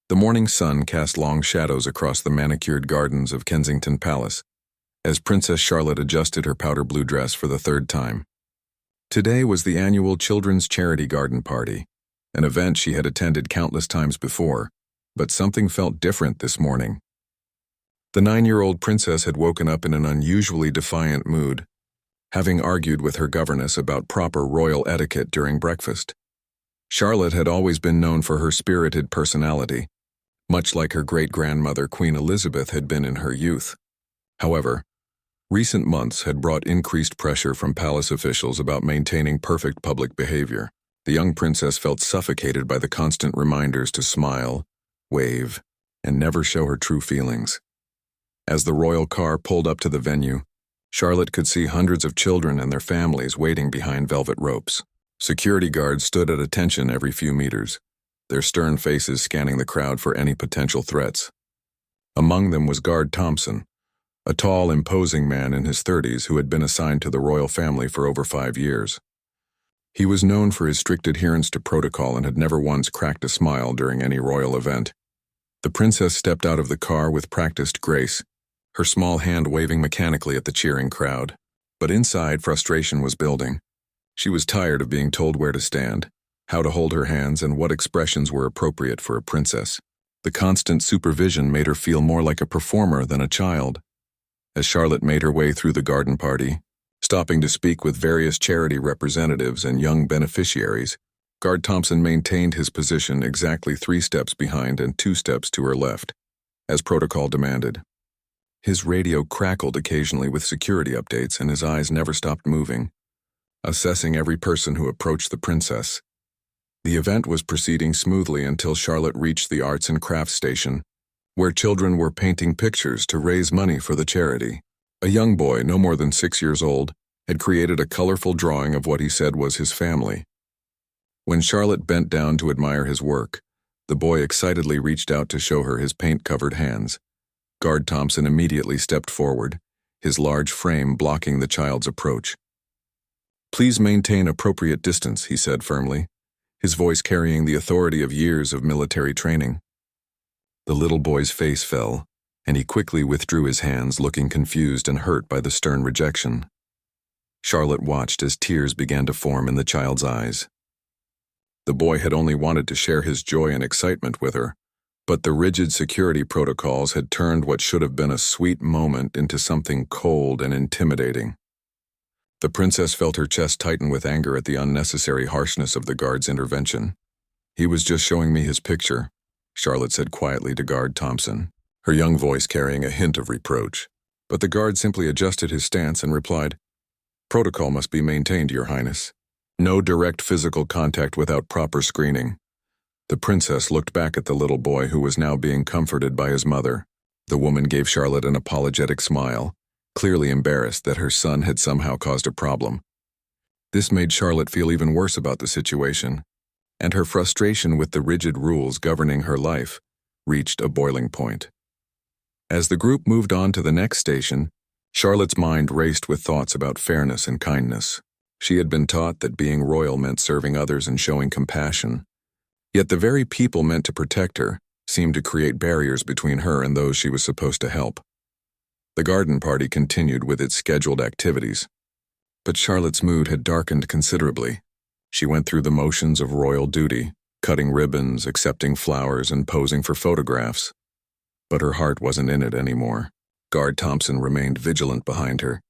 The morning sun cast long shadows across the manicured gardens of Kensington Palace, as Princess Charlotte adjusted her powder blue dress for the third time. Today was the annual Children's Charity Garden Party, an event she had attended countless times before, but something felt different this morning. The 9-year-old princess had woken up in an unusually defiant mood, having argued with her governess about proper royal etiquette during breakfast. Charlotte had always been known for her spirited personality, much like her great-grandmother Queen Elizabeth had been in her youth. However, recent months had brought increased pressure from palace officials about maintaining perfect public behavior. The young princess felt suffocated by the constant reminders to smile, wave, and never show her true feelings. As the royal car pulled up to the venue, Charlotte could see hundreds of children and their families waiting behind velvet ropes. Security guards stood at attention every few meters, their stern faces scanning the crowd for any potential threats. Among them was Guard Thompson, a tall, imposing man in his 30s who had been assigned to the royal family for over 5 years. He was known for his strict adherence to protocol and had never once cracked a smile during any royal event. The princess stepped out of the car with practiced grace, her small hand waving mechanically at the cheering crowd. But inside, frustration was building. She was tired of being told where to stand, how to hold her hands, and what expressions were appropriate for a princess. The constant supervision made her feel more like a performer than a child. As Charlotte made her way through the garden party, stopping to speak with various charity representatives and young beneficiaries, Guard Thompson maintained his position exactly 3 steps behind and 2 steps to her left, as protocol demanded. His radio crackled occasionally with security updates, and his eyes never stopped moving, assessing every person who approached the princess. The event was proceeding smoothly until Charlotte reached the arts and crafts station, where children were painting pictures to raise money for the charity. A young boy, no more than 6 years old, had created a colorful drawing of what he said was his family. When Charlotte bent down to admire his work, the boy excitedly reached out to show her his paint-covered hands. Guard Thompson immediately stepped forward, his large frame blocking the child's approach. "Please maintain appropriate distance," he said firmly, his voice carrying the authority of years of military training. The little boy's face fell, and he quickly withdrew his hands, looking confused and hurt by the stern rejection. Charlotte watched as tears began to form in the child's eyes. The boy had only wanted to share his joy and excitement with her, but the rigid security protocols had turned what should have been a sweet moment into something cold and intimidating. The princess felt her chest tighten with anger at the unnecessary harshness of the guard's intervention. "He was just showing me his picture," Charlotte said quietly to Guard Thompson, her young voice carrying a hint of reproach. But the guard simply adjusted his stance and replied, "Protocol must be maintained, Your Highness. No direct physical contact without proper screening." The princess looked back at the little boy who was now being comforted by his mother. The woman gave Charlotte an apologetic smile, clearly embarrassed that her son had somehow caused a problem. This made Charlotte feel even worse about the situation, and her frustration with the rigid rules governing her life reached a boiling point. As the group moved on to the next station, Charlotte's mind raced with thoughts about fairness and kindness. She had been taught that being royal meant serving others and showing compassion. Yet the very people meant to protect her seemed to create barriers between her and those she was supposed to help. The garden party continued with its scheduled activities, but Charlotte's mood had darkened considerably. She went through the motions of royal duty, cutting ribbons, accepting flowers, and posing for photographs. But her heart wasn't in it anymore. Guard Thompson remained vigilant behind her,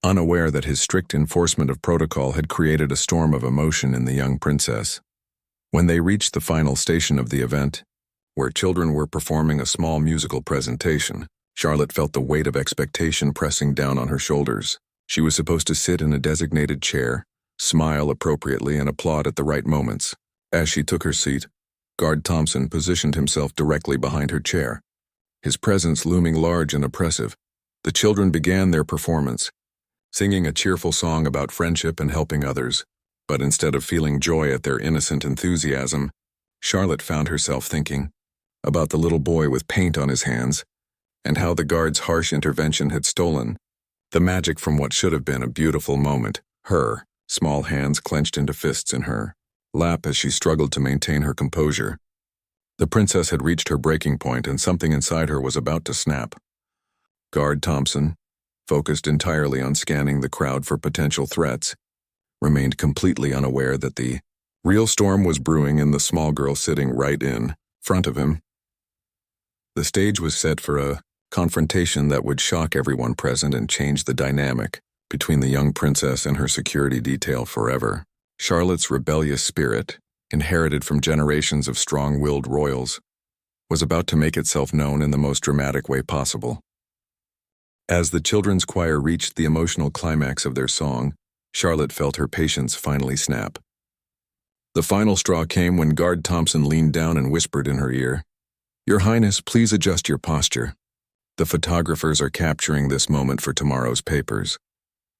unaware that his strict enforcement of protocol had created a storm of emotion in the young princess. When they reached the final station of the event, where children were performing a small musical presentation, Charlotte felt the weight of expectation pressing down on her shoulders. She was supposed to sit in a designated chair, smile appropriately, and applaud at the right moments. As she took her seat, Guard Thompson positioned himself directly behind her chair, his presence looming large and oppressive. The children began their performance, singing a cheerful song about friendship and helping others. But instead of feeling joy at their innocent enthusiasm, Charlotte found herself thinking about the little boy with paint on his hands and how the guard's harsh intervention had stolen the magic from what should have been a beautiful moment. Her small hands clenched into fists in her lap as she struggled to maintain her composure. The princess had reached her breaking point and something inside her was about to snap. Guard Thompson, focused entirely on scanning the crowd for potential threats, remained completely unaware that the real storm was brewing in the small girl sitting right in front of him. The stage was set for a confrontation that would shock everyone present and change the dynamic between the young princess and her security detail forever. Charlotte's rebellious spirit, inherited from generations of strong-willed royals, was about to make itself known in the most dramatic way possible. As the children's choir reached the emotional climax of their song, Charlotte felt her patience finally snap. The final straw came when Guard Thompson leaned down and whispered in her ear, "Your Highness, please adjust your posture. The photographers are capturing this moment for tomorrow's papers."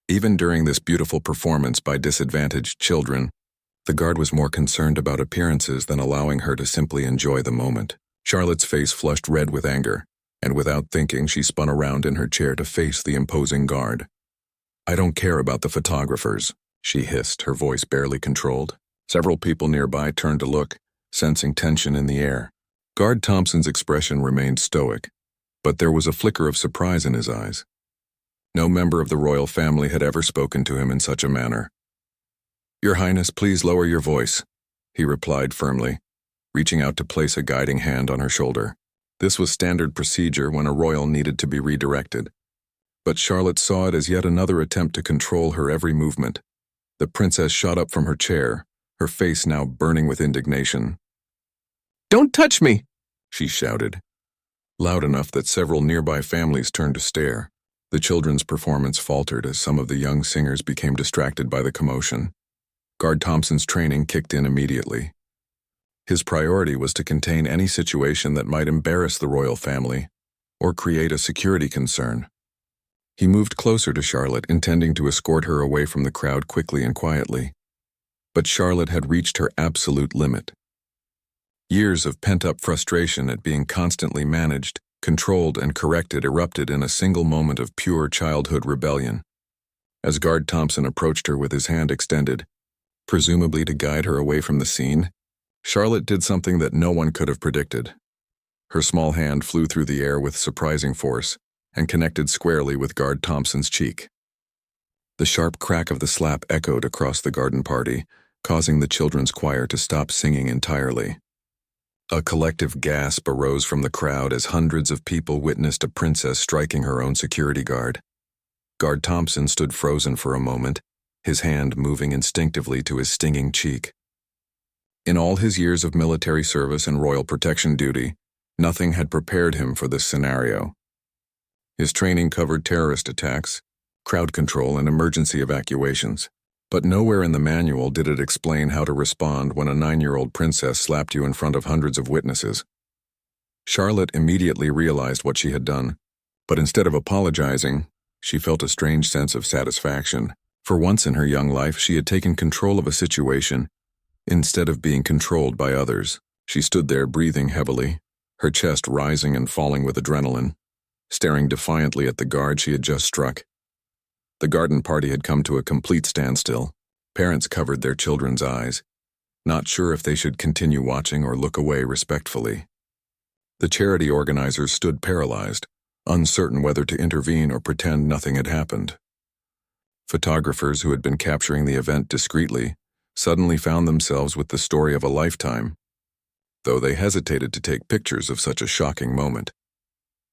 Even during this beautiful performance by disadvantaged children, the guard was more concerned about appearances than allowing her to simply enjoy the moment. Charlotte's face flushed red with anger, and without thinking, she spun around in her chair to face the imposing guard. "I don't care about the photographers," she hissed, her voice barely controlled. Several people nearby turned to look, sensing tension in the air. Guard Thompson's expression remained stoic, but there was a flicker of surprise in his eyes. No member of the royal family had ever spoken to him in such a manner. "Your Highness, please lower your voice," he replied firmly, reaching out to place a guiding hand on her shoulder. This was standard procedure when a royal needed to be redirected. But Charlotte saw it as yet another attempt to control her every movement. The princess shot up from her chair, her face now burning with indignation. "Don't touch me!" she shouted, loud enough that several nearby families turned to stare. The children's performance faltered as some of the young singers became distracted by the commotion. Guard Thompson's training kicked in immediately. His priority was to contain any situation that might embarrass the royal family or create a security concern. He moved closer to Charlotte, intending to escort her away from the crowd quickly and quietly. But Charlotte had reached her absolute limit. Years of pent-up frustration at being constantly managed, controlled, and corrected erupted in a single moment of pure childhood rebellion. As Guard Thompson approached her with his hand extended, presumably to guide her away from the scene, Charlotte did something that no one could have predicted. Her small hand flew through the air with surprising force and connected squarely with Guard Thompson's cheek. The sharp crack of the slap echoed across the garden party, causing the children's choir to stop singing entirely. A collective gasp arose from the crowd as hundreds of people witnessed a princess striking her own security guard. Guard Thompson stood frozen for a moment, his hand moving instinctively to his stinging cheek. In all his years of military service and royal protection duty, nothing had prepared him for this scenario. His training covered terrorist attacks, crowd control, and emergency evacuations. But nowhere in the manual did it explain how to respond when a 9-year-old princess slapped you in front of hundreds of witnesses. Charlotte immediately realized what she had done, but instead of apologizing, she felt a strange sense of satisfaction. For once in her young life, she had taken control of a situation instead of being controlled by others. She stood there breathing heavily, her chest rising and falling with adrenaline, staring defiantly at the guard she had just struck. The garden party had come to a complete standstill. Parents covered their children's eyes, not sure if they should continue watching or look away respectfully. The charity organizers stood paralyzed, uncertain whether to intervene or pretend nothing had happened. Photographers who had been capturing the event discreetly suddenly found themselves with the story of a lifetime, though they hesitated to take pictures of such a shocking moment.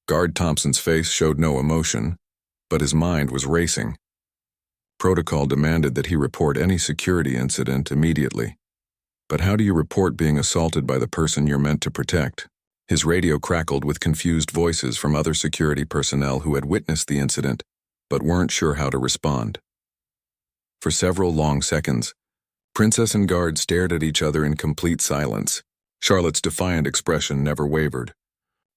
Guard Thompson's face showed no emotion, but his mind was racing. Protocol demanded that he report any security incident immediately. But how do you report being assaulted by the person you're meant to protect? His radio crackled with confused voices from other security personnel who had witnessed the incident, but weren't sure how to respond. For several long seconds, Princess and guard stared at each other in complete silence. Charlotte's defiant expression never wavered,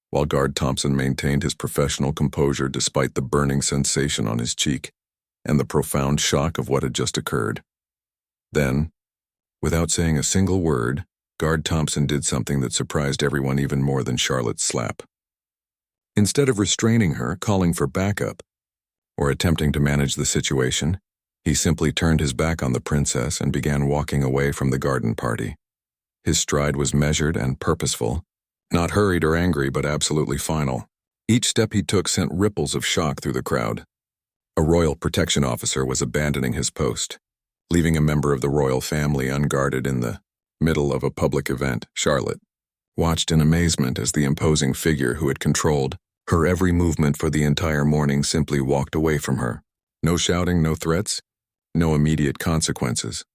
while Guard Thompson maintained his professional composure despite the burning sensation on his cheek and the profound shock of what had just occurred. Then, without saying a single word, Guard Thompson did something that surprised everyone even more than Charlotte's slap. Instead of restraining her, calling for backup, or attempting to manage the situation, he simply turned his back on the princess and began walking away from the garden party. His stride was measured and purposeful, Not hurried or angry, but absolutely final. Each step he took sent ripples of shock through the crowd. A royal protection officer was abandoning his post, leaving a member of the royal family unguarded in the middle of a public event. Charlotte watched in amazement as the imposing figure who had controlled her every movement for the entire morning simply walked away from her. No shouting, no threats, no immediate consequences.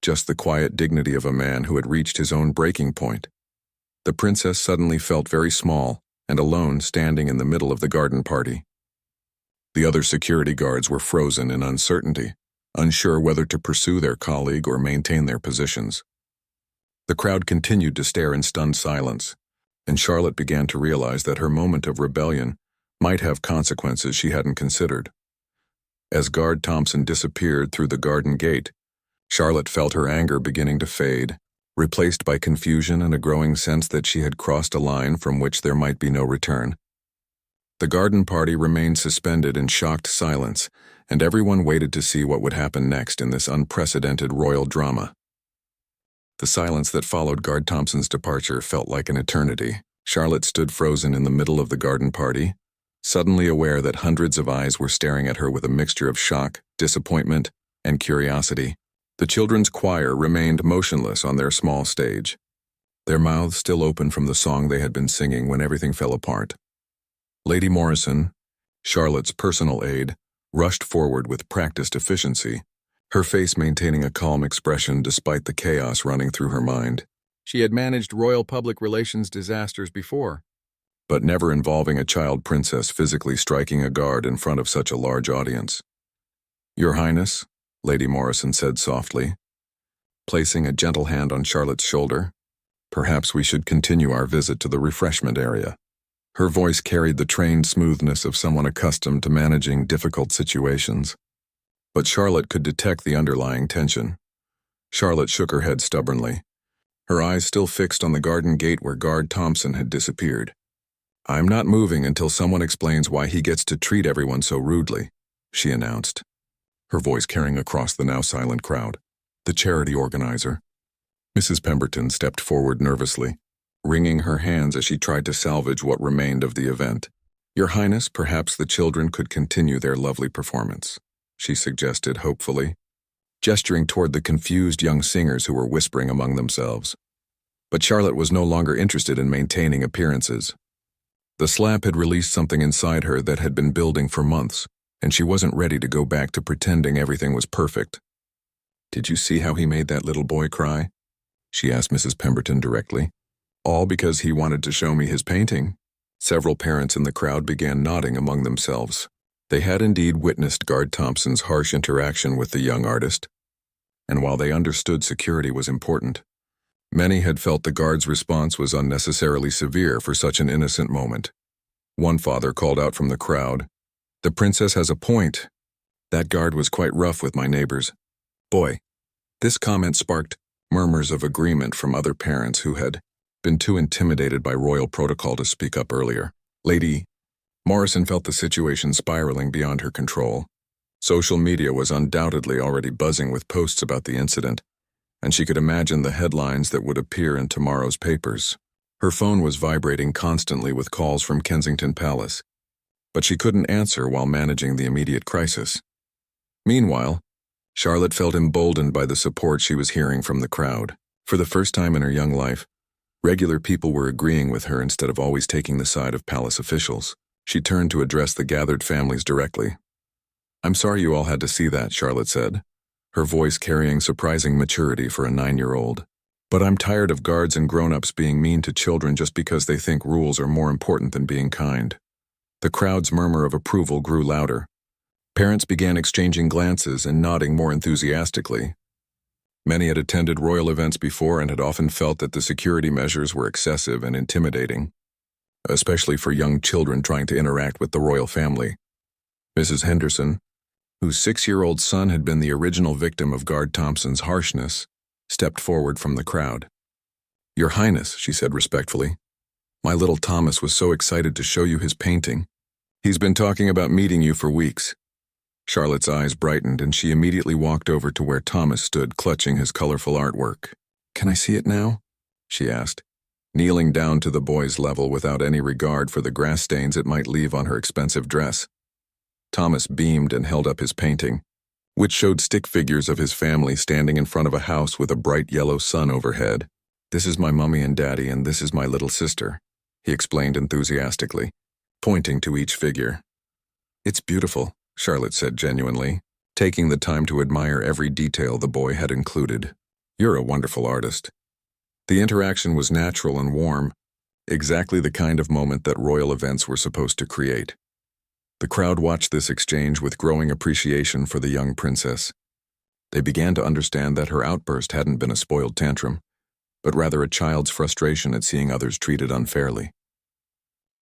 Just the quiet dignity of a man who had reached his own breaking point. The princess suddenly felt very small and alone standing in the middle of the garden party. The other security guards were frozen in uncertainty, unsure whether to pursue their colleague or maintain their positions. The crowd continued to stare in stunned silence, and Charlotte began to realize that her moment of rebellion might have consequences she hadn't considered. As Guard Thompson disappeared through the garden gate, Charlotte felt her anger beginning to fade, replaced by confusion and a growing sense that she had crossed a line from which there might be no return. The garden party remained suspended in shocked silence, and everyone waited to see what would happen next in this unprecedented royal drama. The silence that followed Guard Thompson's departure felt like an eternity. Charlotte stood frozen in the middle of the garden party, suddenly aware that hundreds of eyes were staring at her with a mixture of shock, disappointment, and curiosity. The children's choir remained motionless on their small stage, their mouths still open from the song they had been singing when everything fell apart. Lady Morrison, Charlotte's personal aide, rushed forward with practiced efficiency, her face maintaining a calm expression despite the chaos running through her mind. She had managed royal public relations disasters before, but never involving a child princess physically striking a guard in front of such a large audience. "Your Highness," Lady Morrison said softly, placing a gentle hand on Charlotte's shoulder, "perhaps we should continue our visit to the refreshment area." Her voice carried the trained smoothness of someone accustomed to managing difficult situations. But Charlotte could detect the underlying tension. Charlotte shook her head stubbornly, her eyes still fixed on the garden gate where Guard Thompson had disappeared. "I'm not moving until someone explains why he gets to treat everyone so rudely," she announced, her voice carrying across the now silent crowd. The charity organizer, Mrs. Pemberton, stepped forward nervously, wringing her hands as she tried to salvage what remained of the event. "Your Highness, perhaps the children could continue their lovely performance," she suggested hopefully, gesturing toward the confused young singers who were whispering among themselves. But Charlotte was no longer interested in maintaining appearances. The SLAP had released something inside her that had been building for months, and she wasn't ready to go back to pretending everything was perfect. "Did you see how he made that little boy cry?" she asked Mrs. Pemberton directly. "All because he wanted to show me his painting." Several parents in the crowd began nodding among themselves. They had indeed witnessed Guard Thompson's harsh interaction with the young artist, and while they understood security was important, many had felt the guard's response was unnecessarily severe for such an innocent moment. One father called out from the crowd, "The princess has a point. That guard was quite rough with my neighbors." Boy. This comment sparked murmurs of agreement from other parents who had been too intimidated by royal protocol to speak up earlier. Lady Morrison felt the situation spiraling beyond her control. Social media was undoubtedly already buzzing with posts about the incident, and she could imagine the headlines that would appear in tomorrow's papers. Her phone was vibrating constantly with calls from Kensington Palace, but she couldn't answer while managing the immediate crisis. Meanwhile, Charlotte felt emboldened by the support she was hearing from the crowd. For the first time in her young life, regular people were agreeing with her instead of always taking the side of palace officials. She turned to address the gathered families directly. "I'm sorry you all had to see that," Charlotte said, her voice carrying surprising maturity for a 9-year-old. "But I'm tired of guards and grown-ups being mean to children just because they think rules are more important than being kind." The crowd's murmur of approval grew louder. Parents began exchanging glances and nodding more enthusiastically. Many had attended royal events before and had often felt that the security measures were excessive and intimidating, especially for young children trying to interact with the royal family. Mrs. Henderson, whose 6-year-old son had been the original victim of Guard Thompson's harshness, stepped forward from the crowd. "Your Highness," she said respectfully, "my little Thomas was so excited to show you his painting. He's been talking about meeting you for weeks." Charlotte's eyes brightened and she immediately walked over to where Thomas stood clutching his colorful artwork. "Can I see it now?" she asked. kneeling down to the boy's level without any regard for the grass stains it might leave on her expensive dress. Thomas beamed and held up his painting, which showed stick figures of his family standing in front of a house with a bright yellow sun overhead. "This is my mummy and daddy, and this is my little sister," he explained enthusiastically, pointing to each figure. "It's beautiful," Charlotte said genuinely, taking the time to admire every detail the boy had included. "You're a wonderful artist." The interaction was natural and warm, exactly the kind of moment that royal events were supposed to create. The crowd watched this exchange with growing appreciation for the young princess. They began to understand that her outburst hadn't been a spoiled tantrum, but rather a child's frustration at seeing others treated unfairly.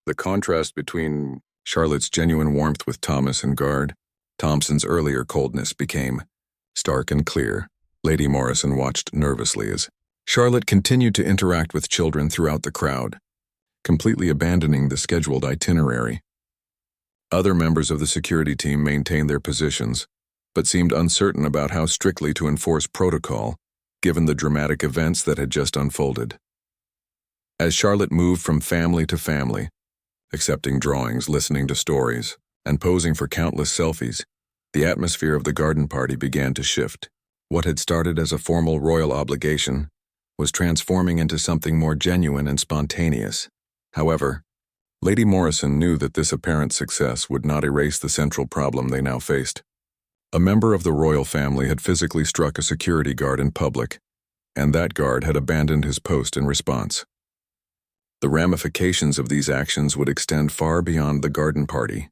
The contrast between Charlotte's genuine warmth with Thomas and Guard Thompson's earlier coldness became stark and clear. Lady Morrison watched nervously as Charlotte continued to interact with children throughout the crowd, completely abandoning the scheduled itinerary. Other members of the security team maintained their positions, but seemed uncertain about how strictly to enforce protocol, given the dramatic events that had just unfolded. As Charlotte moved from family to family, accepting drawings, listening to stories, and posing for countless selfies, the atmosphere of the garden party began to shift. What had started as a formal royal obligation was transforming into something more genuine and spontaneous. However, Lady Morrison knew that this apparent success would not erase the central problem they now faced. A member of the royal family had physically struck a security guard in public, and that guard had abandoned his post in response. The ramifications of these actions would extend far beyond the garden party,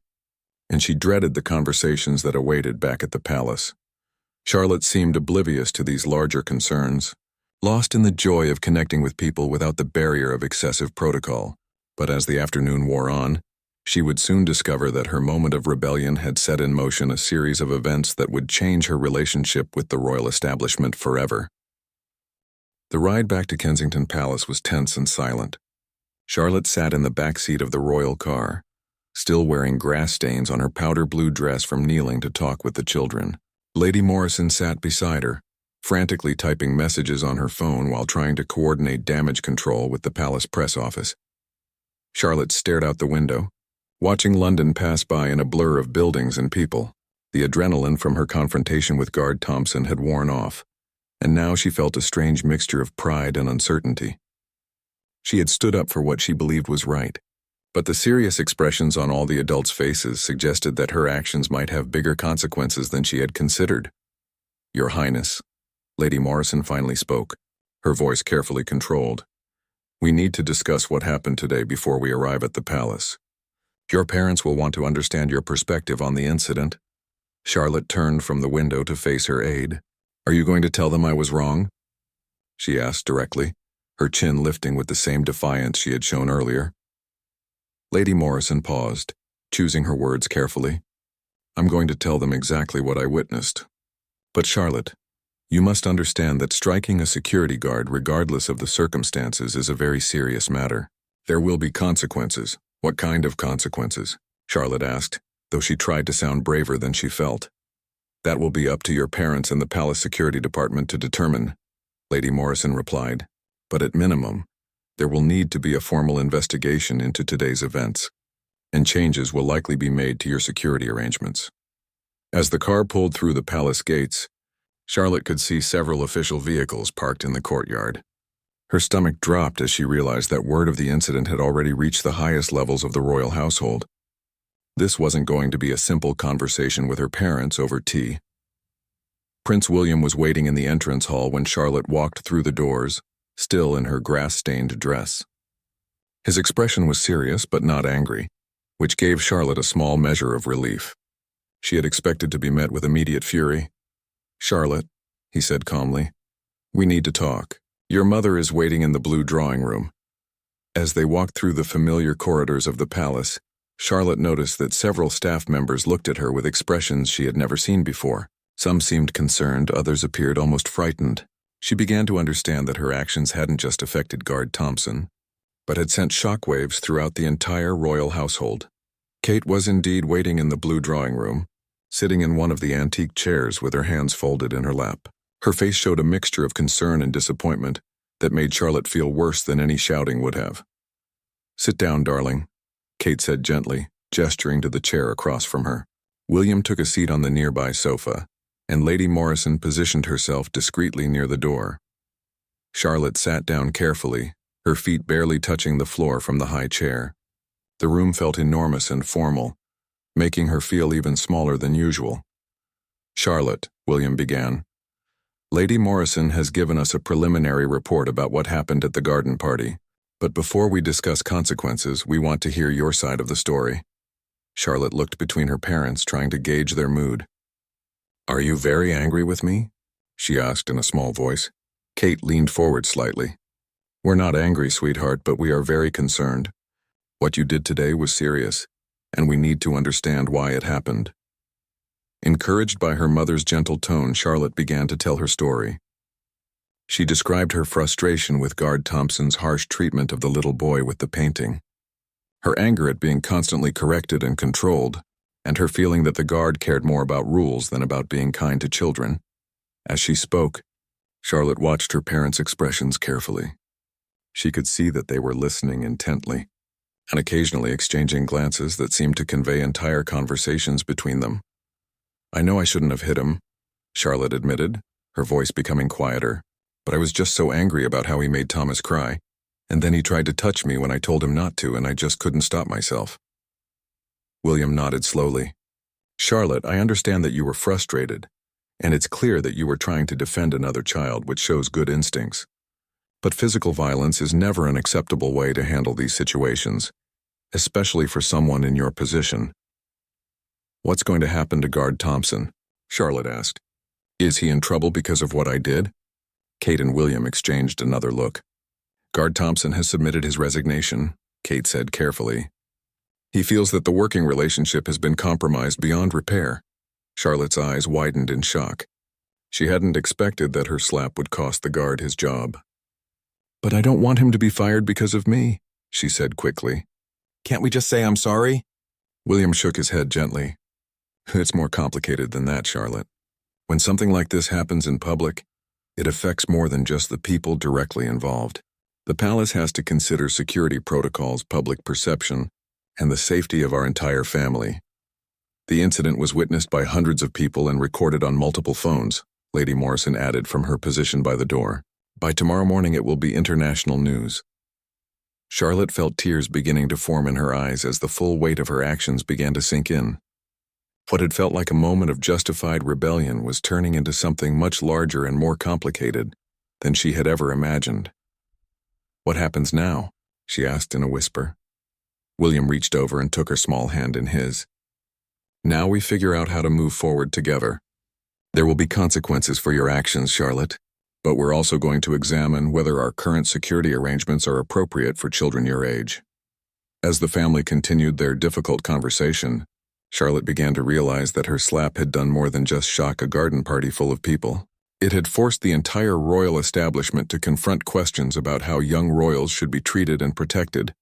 and she dreaded the conversations that awaited back at the palace. Charlotte seemed oblivious to these larger concerns, lost in the joy of connecting with people without the barrier of excessive protocol. But as the afternoon wore on, she would soon discover that her moment of rebellion had set in motion a series of events that would change her relationship with the royal establishment forever. The ride back to Kensington Palace was tense and silent. Charlotte sat in the back seat of the royal car, still wearing grass stains on her powder blue dress from kneeling to talk with the children. Lady Morrison sat beside her, frantically typing messages on her phone while trying to coordinate damage control with the palace press office. Charlotte stared out the window, watching London pass by in a blur of buildings and people. The adrenaline from her confrontation with Guard Thompson had worn off, and now she felt a strange mixture of pride and uncertainty. She had stood up for what she believed was right, but the serious expressions on all the adults' faces suggested that her actions might have bigger consequences than she had considered. "Your Highness," Lady Morrison finally spoke, her voice carefully controlled. "We need to discuss what happened today before we arrive at the palace. Your parents will want to understand your perspective on the incident." Charlotte turned from the window to face her aide. "Are you going to tell them I was wrong?" she asked directly, her chin lifting with the same defiance she had shown earlier. Lady Morrison paused, choosing her words carefully. "I'm going to tell them exactly what I witnessed. But Charlotte, you must understand that striking a security guard regardless of the circumstances is a very serious matter. There will be consequences." "What kind of consequences?" Charlotte asked, though she tried to sound braver than she felt. "That will be up to your parents and the palace security department to determine," Lady Morrison replied. "But at minimum, there will need to be a formal investigation into today's events, and changes will likely be made to your security arrangements." As the car pulled through the palace gates, Charlotte could see several official vehicles parked in the courtyard. Her stomach dropped as she realized that word of the incident had already reached the highest levels of the royal household. This wasn't going to be a simple conversation with her parents over tea. Prince William was waiting in the entrance hall when Charlotte walked through the doors, still in her grass-stained dress. His expression was serious but not angry, which gave Charlotte a small measure of relief. She had expected to be met with immediate fury. "Charlotte," he said calmly, "we need to talk. Your mother is waiting in the blue drawing room." As they walked through the familiar corridors of the palace, Charlotte noticed that several staff members looked at her with expressions she had never seen before. Some seemed concerned, others appeared almost frightened. She began to understand that her actions hadn't just affected Guard Thompson, but had sent shockwaves throughout the entire royal household. Kate was indeed waiting in the blue drawing room, sitting in one of the antique chairs with her hands folded in her lap. Her face showed a mixture of concern and disappointment, that made Charlotte feel worse than any shouting would have. "Sit down, darling," Kate said gently, gesturing to the chair across from her. William took a seat on the nearby sofa, and Lady Morrison positioned herself discreetly near the door. Charlotte sat down carefully, her feet barely touching the floor from the high chair. The room felt enormous and formal, making her feel even smaller than usual. "Charlotte," William began, "Lady Morrison has given us a preliminary report about what happened at the garden party. But before we discuss consequences, we want to hear your side of the story." Charlotte looked between her parents, trying to gauge their mood. "Are you very angry with me?" she asked in a small voice. Kate leaned forward slightly. "We're not angry, sweetheart, but we are very concerned. What you did today was serious, and we need to understand why it happened." Encouraged by her mother's gentle tone, Charlotte began to tell her story. She described her frustration with Guard Thompson's harsh treatment of the little boy with the painting, her anger at being constantly corrected and controlled, and her feeling that the guard cared more about rules than about being kind to children. As she spoke, Charlotte watched her parents' expressions carefully. She could see that they were listening intently, and occasionally exchanging glances that seemed to convey entire conversations between them. "I know I shouldn't have hit him," Charlotte admitted, her voice becoming quieter, "but I was just so angry about how he made Thomas cry, and then he tried to touch me when I told him not to, and I just couldn't stop myself." William nodded slowly. "Charlotte, I understand that you were frustrated, and it's clear that you were trying to defend another child, which shows good instincts. But physical violence is never an acceptable way to handle these situations, especially for someone in your position." "What's going to happen to Guard Thompson?" Charlotte asked. "Is he in trouble because of what I did?" Kate and William exchanged another look. "Guard Thompson has submitted his resignation," Kate said carefully. "He feels that the working relationship has been compromised beyond repair." Charlotte's eyes widened in shock. She hadn't expected that her slap would cost the guard his job. "But I don't want him to be fired because of me," she said quickly. "Can't we just say I'm sorry?" William shook his head gently. "It's more complicated than that, Charlotte. When something like this happens in public, it affects more than just the people directly involved. The palace has to consider security protocols, public perception, and the safety of our entire family. The incident was witnessed by hundreds of people and recorded on multiple phones," Lady Morrison added from her position by the door. "By tomorrow morning it will be international news." Charlotte felt tears beginning to form in her eyes as the full weight of her actions began to sink in. What had felt like a moment of justified rebellion was turning into something much larger and more complicated than she had ever imagined. "What happens now?" she asked in a whisper. William reached over and took her small hand in his. "Now we figure out how to move forward together. There will be consequences for your actions, Charlotte, but we're also going to examine whether our current security arrangements are appropriate for children your age." As the family continued their difficult conversation, Charlotte began to realize that her slap had done more than just shock a garden party full of people. It had forced the entire royal establishment to confront questions about how young royals should be treated and protected,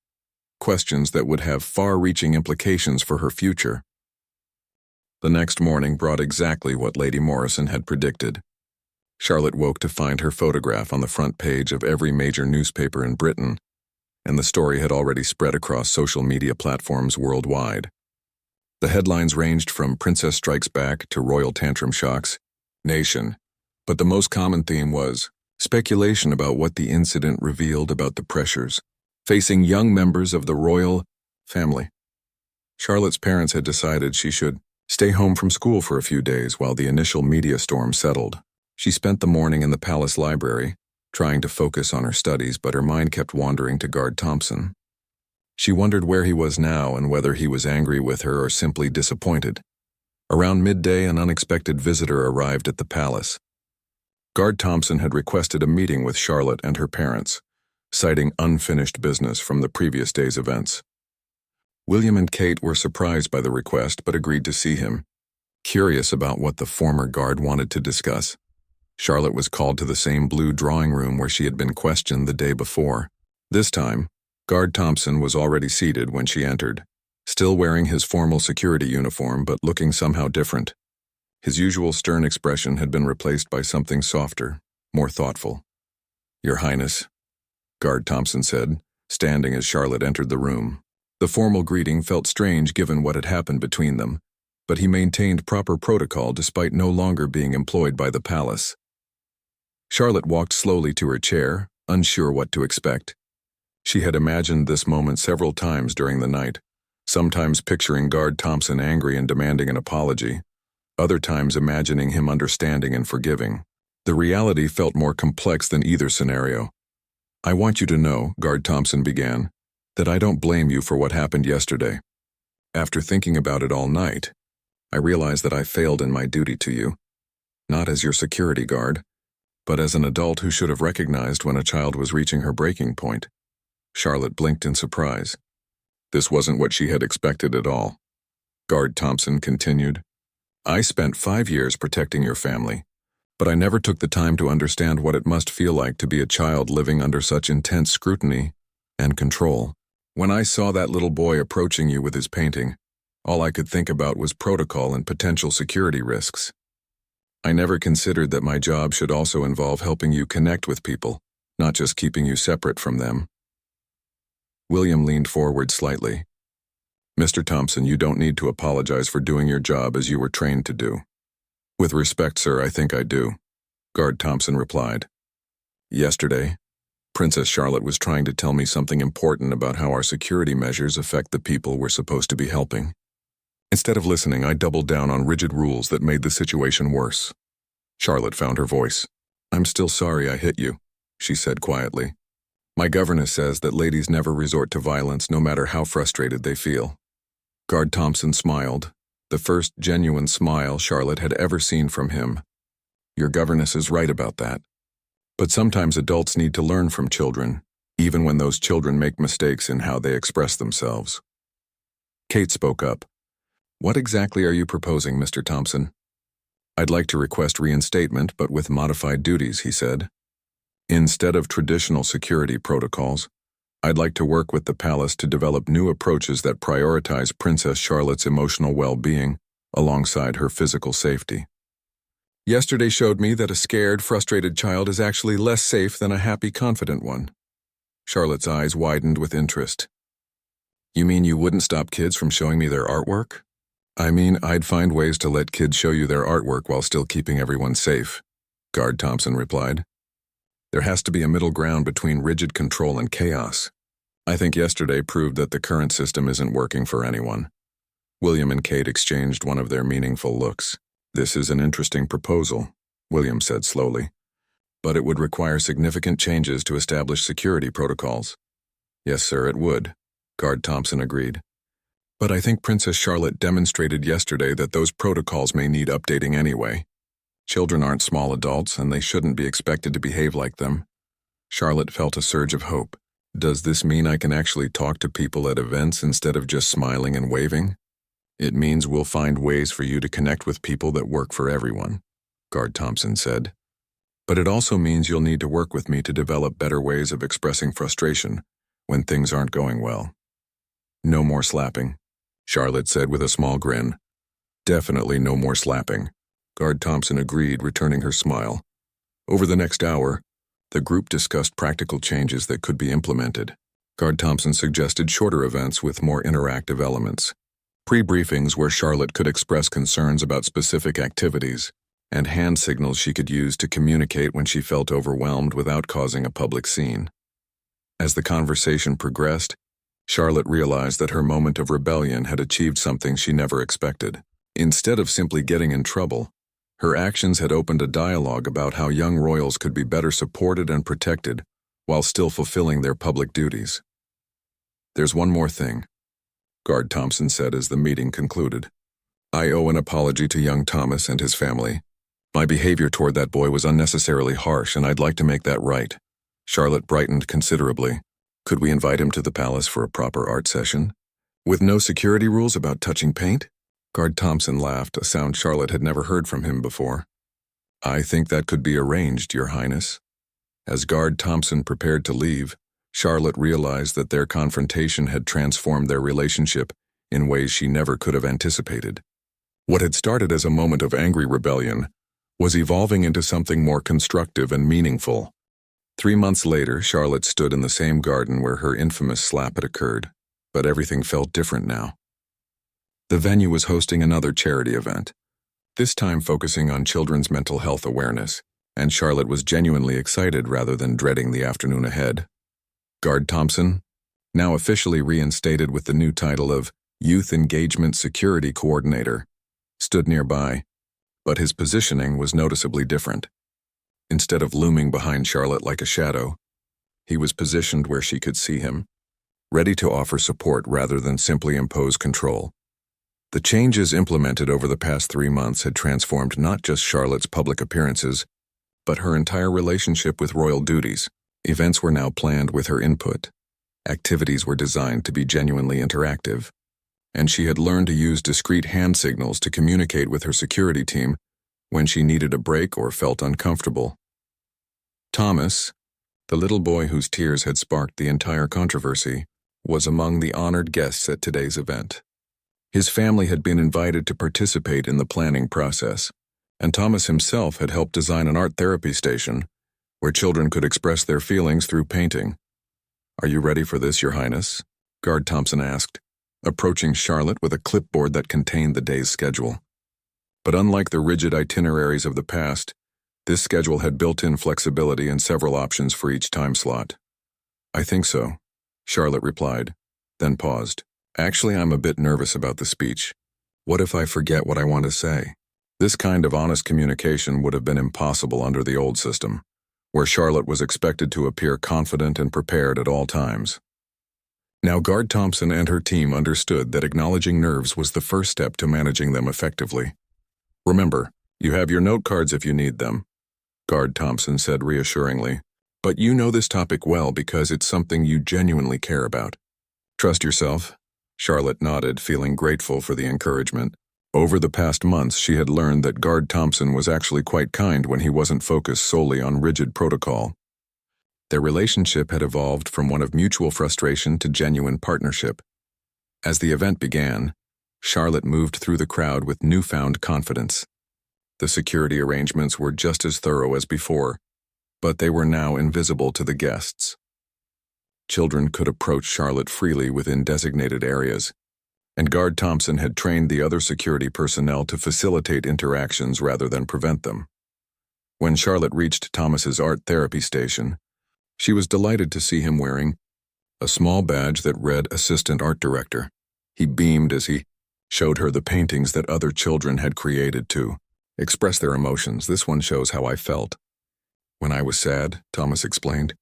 questions that would have far-reaching implications for her future. The next morning brought exactly what Lady Morrison had predicted. Charlotte woke to find her photograph on the front page of every major newspaper in Britain, and the story had already spread across social media platforms worldwide. The headlines ranged from "Princess Strikes Back" to "Royal Tantrum Shocks," "Nation," but the most common theme was speculation about what the incident revealed about the pressures facing young members of the royal family. Charlotte's parents had decided she should stay home from school for a few days while the initial media storm settled. She spent the morning in the palace library, trying to focus on her studies, but her mind kept wandering to Guard Thompson. She wondered where he was now and whether he was angry with her or simply disappointed. Around midday, an unexpected visitor arrived at the palace. Guard Thompson had requested a meeting with Charlotte and her parents, citing unfinished business from the previous day's events. William and Kate were surprised by the request but agreed to see him, curious about what the former guard wanted to discuss. Charlotte was called to the same blue drawing room where she had been questioned the day before. This time, Guard Thompson was already seated when she entered, still wearing his formal security uniform but looking somehow different. His usual stern expression had been replaced by something softer, more thoughtful. Your Highness, Guard Thompson said, standing as Charlotte entered the room. The formal greeting felt strange given what had happened between them, but he maintained proper protocol despite no longer being employed by the palace. Charlotte walked slowly to her chair, unsure what to expect. She had imagined this moment several times during the night, sometimes picturing Guard Thompson angry and demanding an apology, other times imagining him understanding and forgiving. The reality felt more complex than either scenario. I want you to know, Guard Thompson began, that I don't blame you for what happened yesterday. After thinking about it all night, I realized that I failed in my duty to you, not as your security guard, but as an adult who should have recognized when a child was reaching her breaking point. Charlotte blinked in surprise. This wasn't what she had expected at all. Guard Thompson continued, I spent 5 years protecting your family, but I never took the time to understand what it must feel like to be a child living under such intense scrutiny and control. When I saw that little boy approaching you with his painting, all I could think about was protocol and potential security risks. I never considered that my job should also involve helping you connect with people, not just keeping you separate from them. William leaned forward slightly. Mr. Thompson, you don't need to apologize for doing your job as you were trained to do. With respect, sir, I think I do, Guard Thompson replied. Yesterday, Princess Charlotte was trying to tell me something important about how our security measures affect the people we're supposed to be helping. Instead of listening, I doubled down on rigid rules that made the situation worse. Charlotte found her voice. I'm still sorry I hit you, she said quietly. My governess says that ladies never resort to violence no matter how frustrated they feel. Guard Thompson smiled, the first genuine smile Charlotte had ever seen from him. Your governess is right about that. But sometimes adults need to learn from children, even when those children make mistakes in how they express themselves. Kate spoke up. What exactly are you proposing, Mr. Thompson? I'd like to request reinstatement, but with modified duties, he said. Instead of traditional security protocols, I'd like to work with the palace to develop new approaches that prioritize Princess Charlotte's emotional well-being alongside her physical safety. Yesterday showed me that a scared, frustrated child is actually less safe than a happy, confident one. Charlotte's eyes widened with interest. You mean you wouldn't stop kids from showing me their artwork? I mean, I'd find ways to let kids show you their artwork while still keeping everyone safe, Guard Thompson replied. There has to be a middle ground between rigid control and chaos. I think yesterday proved that the current system isn't working for anyone. William and Kate exchanged one of their meaningful looks. This is an interesting proposal, William said slowly, but it would require significant changes to establish security protocols. Yes, sir, it would, Guard Thompson agreed. But I think Princess Charlotte demonstrated yesterday that those protocols may need updating anyway. Children aren't small adults, and they shouldn't be expected to behave like them. Charlotte felt a surge of hope. Does this mean I can actually talk to people at events instead of just smiling and waving? It means we'll find ways for you to connect with people that work for everyone, Guard Thompson said. But it also means you'll need to work with me to develop better ways of expressing frustration when things aren't going well. No more slapping, Charlotte said with a small grin. Definitely no more slapping, Guard Thompson agreed, returning her smile. Over the next hour, the group discussed practical changes that could be implemented. Guard Thompson suggested shorter events with more interactive elements, pre-briefings where Charlotte could express concerns about specific activities, and hand signals she could use to communicate when she felt overwhelmed without causing a public scene. As the conversation progressed, Charlotte realized that her moment of rebellion had achieved something she never expected. Instead of simply getting in trouble, her actions had opened a dialogue about how young royals could be better supported and protected while still fulfilling their public duties. There's one more thing, Guard Thompson said as the meeting concluded. I owe an apology to young Thomas and his family. My behavior toward that boy was unnecessarily harsh, and I'd like to make that right. Charlotte brightened considerably. Could we invite him to the palace for a proper art session? With no security rules about touching paint? Guard Thompson laughed, a sound Charlotte had never heard from him before. I think that could be arranged, Your Highness. As Guard Thompson prepared to leave, Charlotte realized that their confrontation had transformed their relationship in ways she never could have anticipated. What had started as a moment of angry rebellion was evolving into something more constructive and meaningful. 3 months later, Charlotte stood in the same garden where her infamous slap had occurred, but everything felt different now. The venue was hosting another charity event, this time focusing on children's mental health awareness, and Charlotte was genuinely excited rather than dreading the afternoon ahead. Guard Thompson, now officially reinstated with the new title of Youth Engagement Security Coordinator, stood nearby, but his positioning was noticeably different. Instead of looming behind Charlotte like a shadow, he was positioned where she could see him, ready to offer support rather than simply impose control. The changes implemented over the past 3 months had transformed not just Charlotte's public appearances, but her entire relationship with royal duties. Events were now planned with her input. Activities were designed to be genuinely interactive, and she had learned to use discreet hand signals to communicate with her security team when she needed a break or felt uncomfortable. Thomas, the little boy whose tears had sparked the entire controversy, was among the honored guests at today's event. His family had been invited to participate in the planning process, and Thomas himself had helped design an art therapy station where children could express their feelings through painting. "Are you ready for this, Your Highness?" Guard Thompson asked, approaching Charlotte with a clipboard that contained the day's schedule. But unlike the rigid itineraries of the past, this schedule had built-in flexibility and several options for each time slot. "I think so," Charlotte replied, then paused. "Actually, I'm a bit nervous about the speech. What if I forget what I want to say?" This kind of honest communication would have been impossible under the old system, where Charlotte was expected to appear confident and prepared at all times. Now, Guard Thompson and her team understood that acknowledging nerves was the first step to managing them effectively. "Remember, you have your note cards if you need them," Guard Thompson said reassuringly. "But you know this topic well because it's something you genuinely care about. Trust yourself." Charlotte nodded, feeling grateful for the encouragement. Over the past months, she had learned that Guard Thompson was actually quite kind when he wasn't focused solely on rigid protocol. Their relationship had evolved from one of mutual frustration to genuine partnership. As the event began, Charlotte moved through the crowd with newfound confidence. The security arrangements were just as thorough as before, but they were now invisible to the guests. Children could approach Charlotte freely within designated areas, and Guard Thompson had trained the other security personnel to facilitate interactions rather than prevent them. When Charlotte reached Thomas's art therapy station, she was delighted to see him wearing a small badge that read Assistant Art Director. He beamed as he showed her the paintings that other children had created to express their emotions. "This one shows how I felt when I was sad," Thomas explained,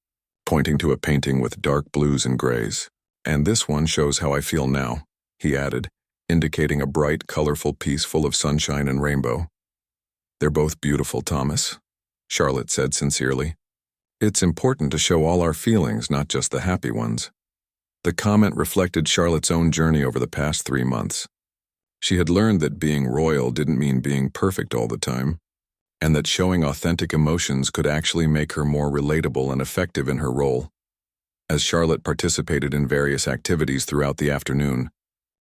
pointing to a painting with dark blues and grays. "And this one shows how I feel now," he added, indicating a bright, colorful piece full of sunshine and rainbow. "They're both beautiful, Thomas," Charlotte said sincerely. "It's important to show all our feelings, not just the happy ones." The comment reflected Charlotte's own journey over the past 3 months. She had learned that being royal didn't mean being perfect all the time, and that showing authentic emotions could actually make her more relatable and effective in her role. As Charlotte participated in various activities throughout the afternoon,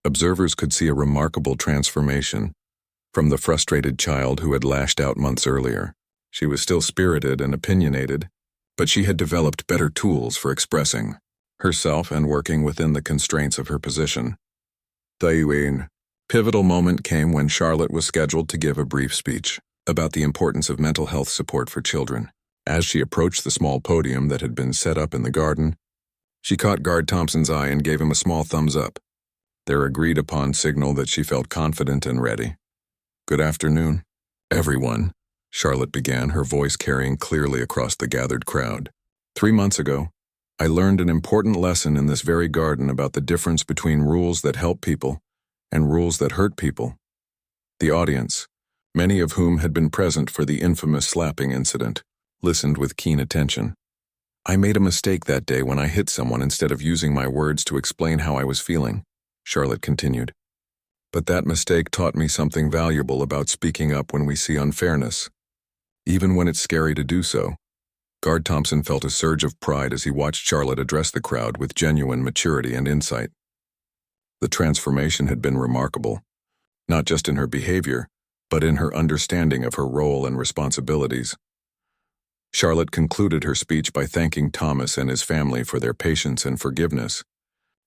observers could see a remarkable transformation. From the frustrated child who had lashed out months earlier, she was still spirited and opinionated, but she had developed better tools for expressing herself and working within the constraints of her position. The pivotal moment came when Charlotte was scheduled to give a brief speech about the importance of mental health support for children. As she approached the small podium that had been set up in the garden, she caught Guard Thompson's eye and gave him a small thumbs up, their agreed-upon signal that she felt confident and ready. "Good afternoon, everyone," Charlotte began, her voice carrying clearly across the gathered crowd. 3 months ago, I learned an important lesson in this very garden about the difference between rules that help people and rules that hurt people. The audience, many of whom had been present for the infamous slapping incident, listened with keen attention. "I made a mistake that day when I hit someone instead of using my words to explain how I was feeling," Charlotte continued. "But that mistake taught me something valuable about speaking up when we see unfairness, even when it's scary to do so." Guard Thompson felt a surge of pride as he watched Charlotte address the crowd with genuine maturity and insight. The transformation had been remarkable, not just in her behavior, but in her understanding of her role and responsibilities. Charlotte concluded her speech by thanking Thomas and his family for their patience and forgiveness,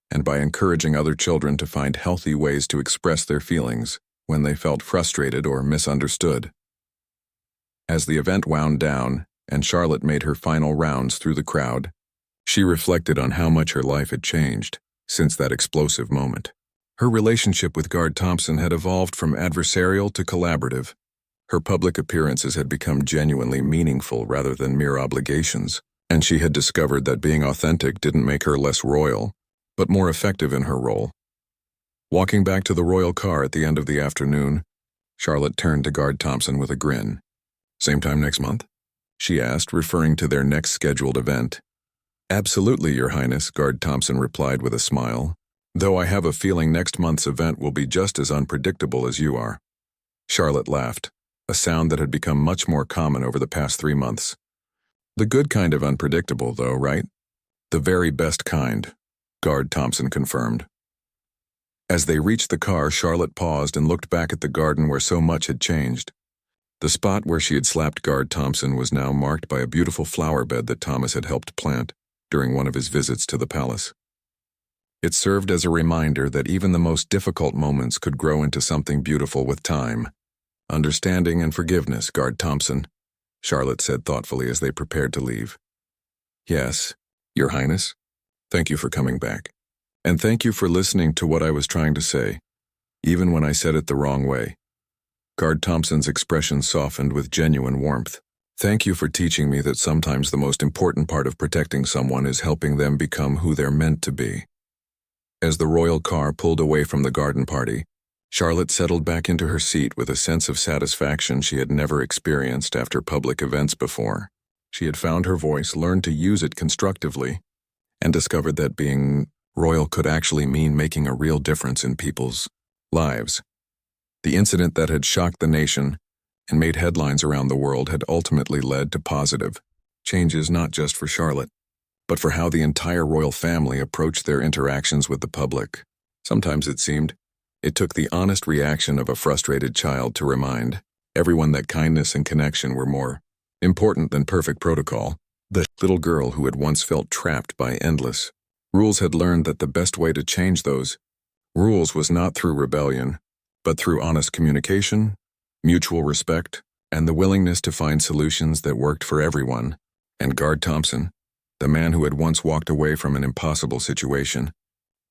and by encouraging other children to find healthy ways to express their feelings when they felt frustrated or misunderstood. As the event wound down and Charlotte made her final rounds through the crowd, she reflected on how much her life had changed since that explosive moment. Her relationship with Guard Thompson had evolved from adversarial to collaborative. Her public appearances had become genuinely meaningful rather than mere obligations, and she had discovered that being authentic didn't make her less royal, but more effective in her role. Walking back to the royal car at the end of the afternoon, Charlotte turned to Guard Thompson with a grin. "Same time next month?" she asked, referring to their next scheduled event. "Absolutely, Your Highness," Guard Thompson replied with a smile, "though I have a feeling next month's event will be just as unpredictable as you are." Charlotte laughed, a sound that had become much more common over the past 3 months. "The good kind of unpredictable, though, right?" "The very best kind," Guard Thompson confirmed. As they reached the car, Charlotte paused and looked back at the garden where so much had changed. The spot where she had slapped Guard Thompson was now marked by a beautiful flower bed that Thomas had helped plant during one of his visits to the palace. It served as a reminder that even the most difficult moments could grow into something beautiful with time. "Understanding and forgiveness, Guard Thompson," Charlotte said thoughtfully as they prepared to leave. "Yes, Your Highness. Thank you for coming back. And thank you for listening to what I was trying to say, even when I said it the wrong way." Guard Thompson's expression softened with genuine warmth. "Thank you for teaching me that sometimes the most important part of protecting someone is helping them become who they're meant to be." As the royal car pulled away from the garden party, Charlotte settled back into her seat with a sense of satisfaction she had never experienced after public events before. She had found her voice, learned to use it constructively, and discovered that being royal could actually mean making a real difference in people's lives. The incident that had shocked the nation and made headlines around the world had ultimately led to positive changes not just for Charlotte, but for how the entire royal family approached their interactions with the public. Sometimes it seemed it took the honest reaction of a frustrated child to remind everyone that kindness and connection were more important than perfect protocol. The little girl who had once felt trapped by endless rules had learned that the best way to change those rules was not through rebellion, but through honest communication, mutual respect, and the willingness to find solutions that worked for everyone. And Guard Thompson, the man who had once walked away from an impossible situation,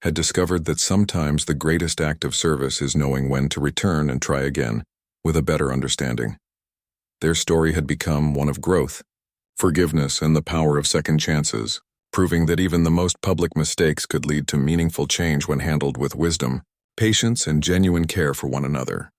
had discovered that sometimes the greatest act of service is knowing when to return and try again, with a better understanding. Their story had become one of growth, forgiveness, and the power of second chances, proving that even the most public mistakes could lead to meaningful change when handled with wisdom, patience, and genuine care for one another.